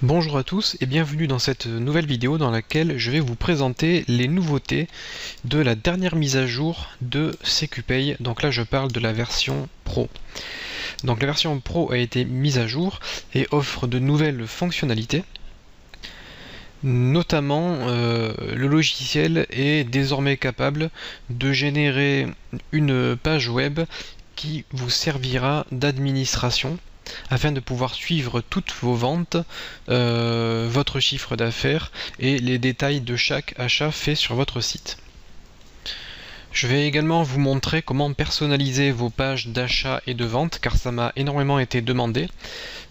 Bonjour à tous et bienvenue dans cette nouvelle vidéo dans laquelle je vais vous présenter les nouveautés de la dernière mise à jour de CQPay. Donc là je parle de la version Pro. Donc la version Pro a été mise à jour et offre de nouvelles fonctionnalités. Notamment le logiciel est désormais capable de générer une page web qui vous servira d'administration afin de pouvoir suivre toutes vos ventes, votre chiffre d'affaires et les détails de chaque achat fait sur votre site. Je vais également vous montrer comment personnaliser vos pages d'achat et de vente, car ça m'a énormément été demandé.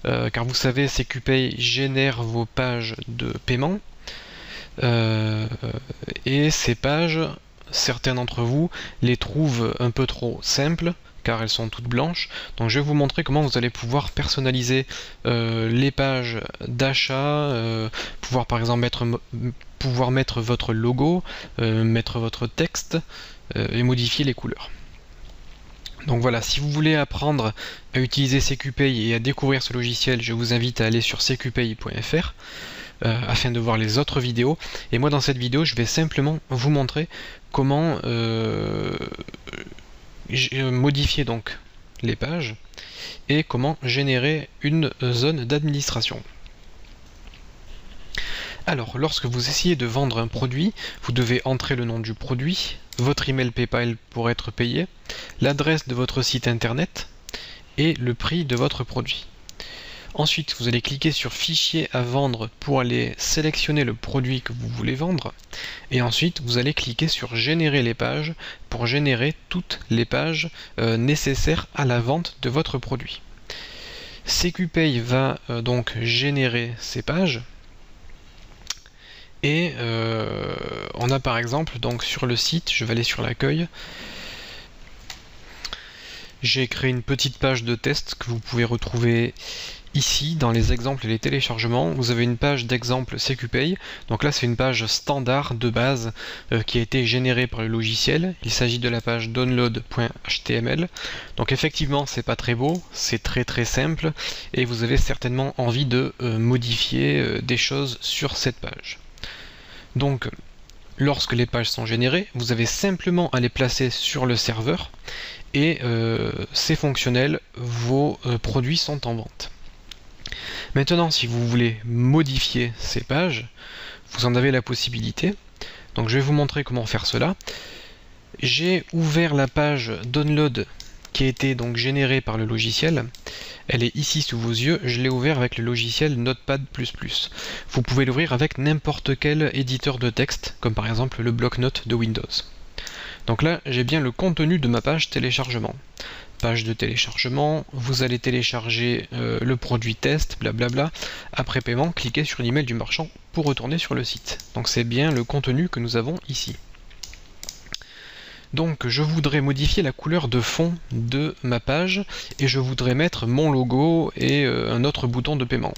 Car vous savez, CQPay génère vos pages de paiement. Et ces pages, certains d'entre vous les trouvent un peu trop simples, car elles sont toutes blanches. Donc je vais vous montrer comment vous allez pouvoir personnaliser les pages d'achat, pouvoir par exemple mettre votre logo, mettre votre texte et modifier les couleurs. Donc voilà, si vous voulez apprendre à utiliser CQPay et à découvrir ce logiciel, je vous invite à aller sur cqpay.fr afin de voir les autres vidéos. Et moi dans cette vidéo, je vais simplement vous montrer comment modifier donc les pages et comment générer une zone d'administration. Alors, lorsque vous essayez de vendre un produit, vous devez entrer le nom du produit, votre email PayPal pour être payé, l'adresse de votre site internet et le prix de votre produit. Ensuite, vous allez cliquer sur Fichier à vendre pour aller sélectionner le produit que vous voulez vendre. Et ensuite, vous allez cliquer sur Générer les pages pour générer toutes les pages nécessaires à la vente de votre produit. CQPay va donc générer ces pages. Et on a par exemple, donc sur le site, je vais aller sur l'accueil. J'ai créé une petite page de test que vous pouvez retrouver ici dans les exemples et les téléchargements. Vous avez une page d'exemple CQPay. Donc là c'est une page standard de base qui a été générée par le logiciel. Il s'agit de la page download.html. Donc effectivement c'est pas très beau, c'est très simple et vous avez certainement envie de modifier des choses sur cette page. Donc lorsque les pages sont générées, vous avez simplement à les placer sur le serveur et c'est fonctionnel, vos produits sont en vente. Maintenant, si vous voulez modifier ces pages, vous en avez la possibilité. Donc je vais vous montrer comment faire cela. J'ai ouvert la page Download qui a été donc générée par le logiciel. Elle est ici sous vos yeux, je l'ai ouvert avec le logiciel Notepad++. Vous pouvez l'ouvrir avec n'importe quel éditeur de texte, comme par exemple le bloc-notes de Windows. Donc là, j'ai bien le contenu de ma page téléchargement. Page de téléchargement, vous allez télécharger le produit test, blablabla. Après paiement, cliquez sur l'email du marchand pour retourner sur le site. Donc c'est bien le contenu que nous avons ici. Donc je voudrais modifier la couleur de fond de ma page et je voudrais mettre mon logo et un autre bouton de paiement.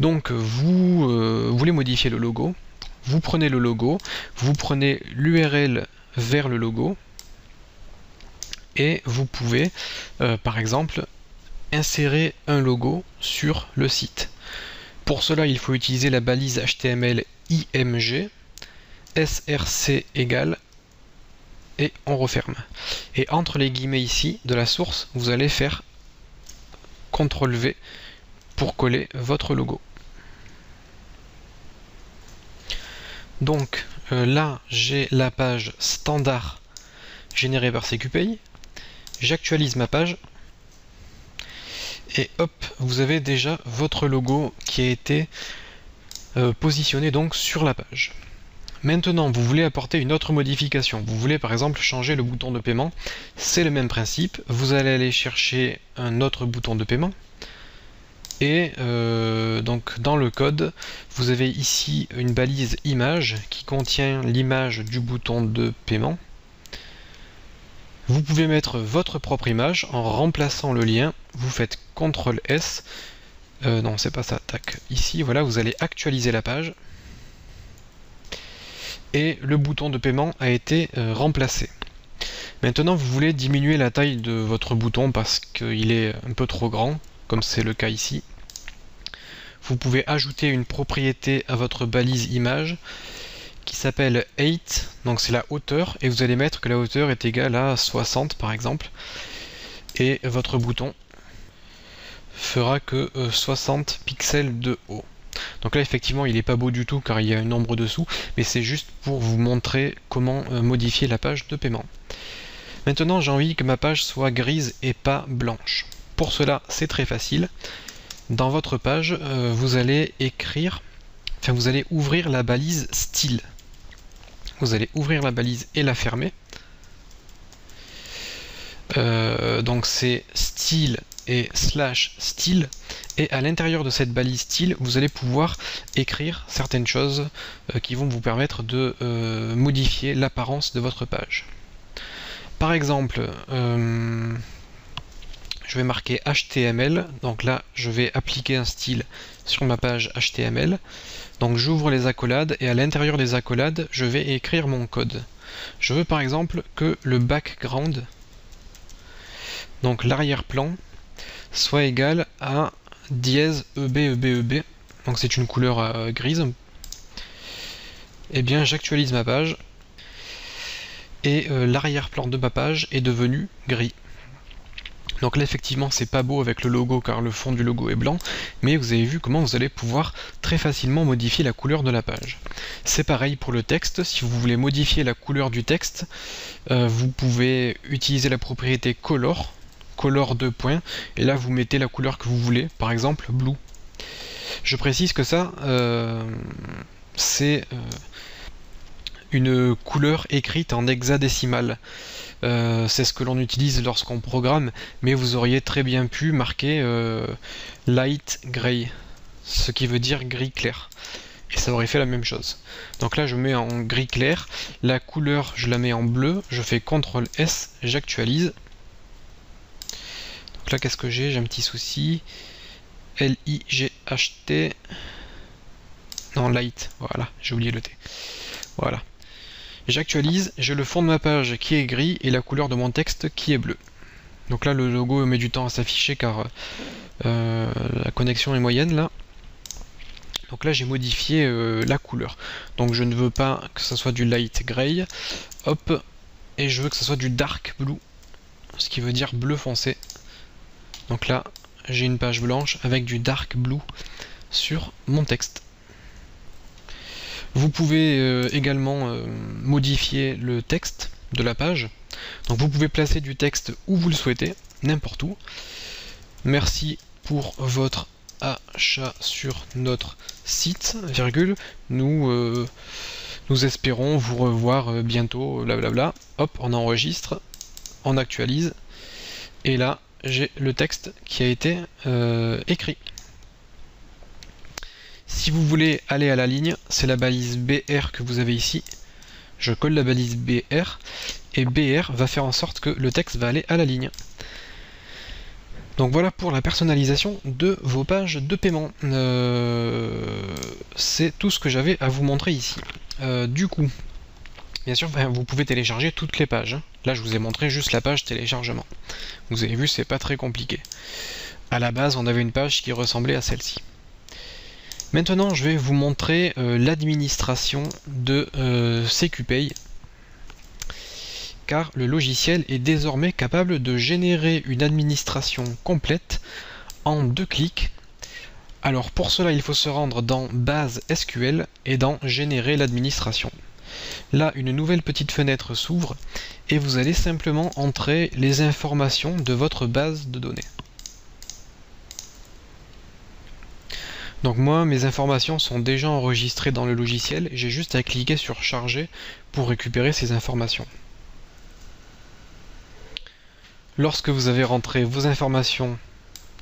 Donc vous voulez modifier le logo, vous prenez le logo, vous prenez l'URL vers le logo et vous pouvez par exemple insérer un logo sur le site. Pour cela il faut utiliser la balise HTML IMG src égale et on referme. Et entre les guillemets ici de la source, vous allez faire CTRL V pour coller votre logo. Donc là, j'ai la page standard générée par CQPay. J'actualise ma page. Et hop, vous avez déjà votre logo qui a été positionné donc sur la page. Maintenant, vous voulez apporter une autre modification. Vous voulez par exemple changer le bouton de paiement. C'est le même principe. Vous allez aller chercher un autre bouton de paiement. Et donc dans le code, vous avez ici une balise image qui contient l'image du bouton de paiement. Vous pouvez mettre votre propre image en remplaçant le lien. Vous faites CTRL S. Non, c'est pas ça. Tac. Ici, voilà, vous allez actualiser la page. Et le bouton de paiement a été remplacé. Maintenant, vous voulez diminuer la taille de votre bouton parce qu'il est un peu trop grand, comme c'est le cas ici. vous pouvez ajouter une propriété à votre balise image qui s'appelle height, donc c'est la hauteur, et vous allez mettre que la hauteur est égale à 60 par exemple, et votre bouton fera que 60 pixels de haut. Donc là effectivement il n'est pas beau du tout car il y a une ombre dessous, mais c'est juste pour vous montrer comment modifier la page de paiement. Maintenant j'ai envie que ma page soit grise et pas blanche. Pour cela c'est très facile. Dans votre page vous allez vous allez ouvrir la balise style. Vous allez ouvrir la balise et la fermer. Donc c'est style et /style, et à l'intérieur de cette balise style vous allez pouvoir écrire certaines choses qui vont vous permettre de modifier l'apparence de votre page. Par exemple, je vais marquer HTML, donc là je vais appliquer un style sur ma page HTML. Donc j'ouvre les accolades et à l'intérieur des accolades je vais écrire mon code. Je veux par exemple que le background, donc l'arrière-plan, soit égal à -EB, donc c'est une couleur grise. Et bien j'actualise ma page et l'arrière-plan de ma page est devenu gris. Donc là effectivement c'est pas beau avec le logo car le fond du logo est blanc, mais vous avez vu comment vous allez pouvoir très facilement modifier la couleur de la page. C'est pareil pour le texte, si vous voulez modifier la couleur du texte, vous pouvez utiliser la propriété color 2 points, et là vous mettez la couleur que vous voulez, par exemple blue. Je précise que ça c'est une couleur écrite en hexadécimal. C'est ce que l'on utilise lorsqu'on programme, mais vous auriez très bien pu marquer light gray, ce qui veut dire gris clair, et ça aurait fait la même chose. Donc là je mets en gris clair, la couleur je la mets en bleu, je fais CTRL S, j'actualise. Donc là qu'est-ce que j'ai? J'ai un petit souci, L-I-G-H-T, non light, voilà, j'ai oublié le T, voilà. J'actualise, j'ai le fond de ma page qui est gris et la couleur de mon texte qui est bleu. Donc là le logo met du temps à s'afficher car la connexion est moyenne là. Donc là j'ai modifié la couleur. Donc je ne veux pas que ce soit du light gray, hop, et je veux que ce soit du dark blue, ce qui veut dire bleu foncé. Donc là j'ai une page blanche avec du dark blue sur mon texte. Vous pouvez également modifier le texte de la page. Donc vous pouvez placer du texte où vous le souhaitez, n'importe où. Merci pour votre achat sur notre site, virgule. Nous espérons vous revoir bientôt, blablabla. Hop, on enregistre, on actualise. Et là, j'ai le texte qui a été écrit. Si vous voulez aller à la ligne, c'est la balise BR que vous avez ici. Je colle la balise BR et BR va faire en sorte que le texte va aller à la ligne. Donc voilà pour la personnalisation de vos pages de paiement. C'est tout ce que j'avais à vous montrer ici. Du coup, bien sûr, vous pouvez télécharger toutes les pages. Là, je vous ai montré juste la page téléchargement. Vous avez vu, c'est pas très compliqué. À la base, on avait une page qui ressemblait à celle-ci. Maintenant, je vais vous montrer l'administration de CQPay, car le logiciel est désormais capable de générer une administration complète en 2 clics. Alors pour cela, il faut se rendre dans Base SQL et dans Générer l'administration. Là, une nouvelle petite fenêtre s'ouvre et vous allez simplement entrer les informations de votre base de données. Donc moi, mes informations sont déjà enregistrées dans le logiciel, j'ai juste à cliquer sur Charger pour récupérer ces informations. Lorsque vous avez rentré vos informations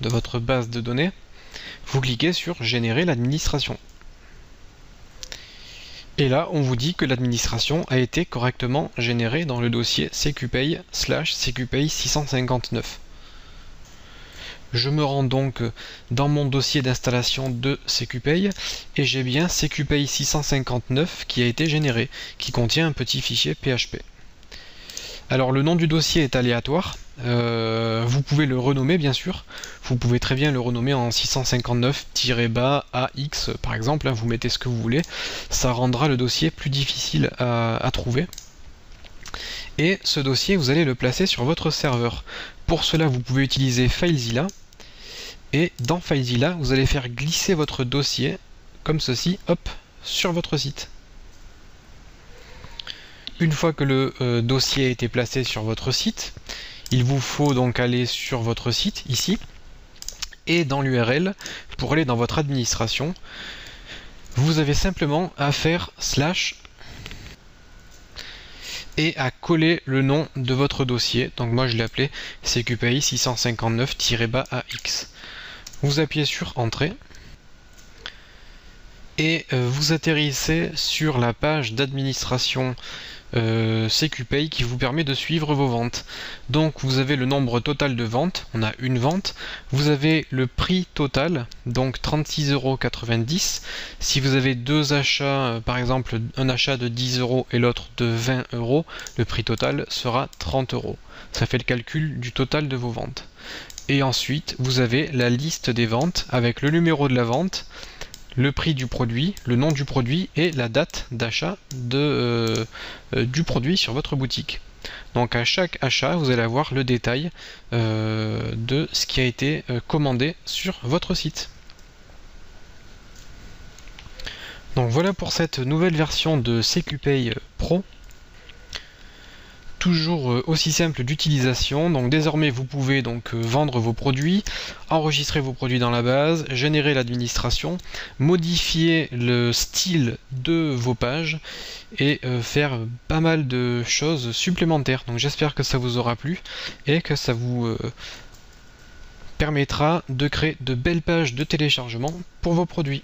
de votre base de données, vous cliquez sur Générer l'administration. Et là, on vous dit que l'administration a été correctement générée dans le dossier CQPay/CQPay 659. Je me rends donc dans mon dossier d'installation de CQPay et j'ai bien CQPay 659 qui a été généré, qui contient un petit fichier PHP. Alors le nom du dossier est aléatoire, vous pouvez le renommer bien sûr, vous pouvez très bien le renommer en 659-AX par exemple, hein, vous mettez ce que vous voulez, ça rendra le dossier plus difficile à trouver. Et ce dossier, vous allez le placer sur votre serveur. Pour cela, vous pouvez utiliser FileZilla, et dans FileZilla, vous allez faire glisser votre dossier, comme ceci, hop, sur votre site. Une fois que le dossier a été placé sur votre site, il vous faut donc aller sur votre site, ici, et dans l'URL, pour aller dans votre administration, vous avez simplement à faire / et à coller le nom de votre dossier. Donc moi je l'ai appelé CQPI 659-AX. Vous appuyez sur Entrée et vous atterrissez sur la page d'administration CQPay qui vous permet de suivre vos ventes. Donc vous avez le nombre total de ventes, on a une vente, vous avez le prix total, donc 36,90 €. Si vous avez deux achats, par exemple un achat de 10 € et l'autre de 20 €, le prix total sera 30 €. Ça fait le calcul du total de vos ventes. Et ensuite vous avez la liste des ventes avec le numéro de la vente, le prix du produit, le nom du produit et la date d'achat du produit sur votre boutique. Donc à chaque achat, vous allez avoir le détail de ce qui a été commandé sur votre site. Donc voilà pour cette nouvelle version de CQPay Pro. Toujours aussi simple d'utilisation. Donc désormais vous pouvez donc vendre vos produits, enregistrer vos produits dans la base, générer l'administration, modifier le style de vos pages et faire pas mal de choses supplémentaires. Donc j'espère que ça vous aura plu et que ça vous permettra de créer de belles pages de téléchargement pour vos produits.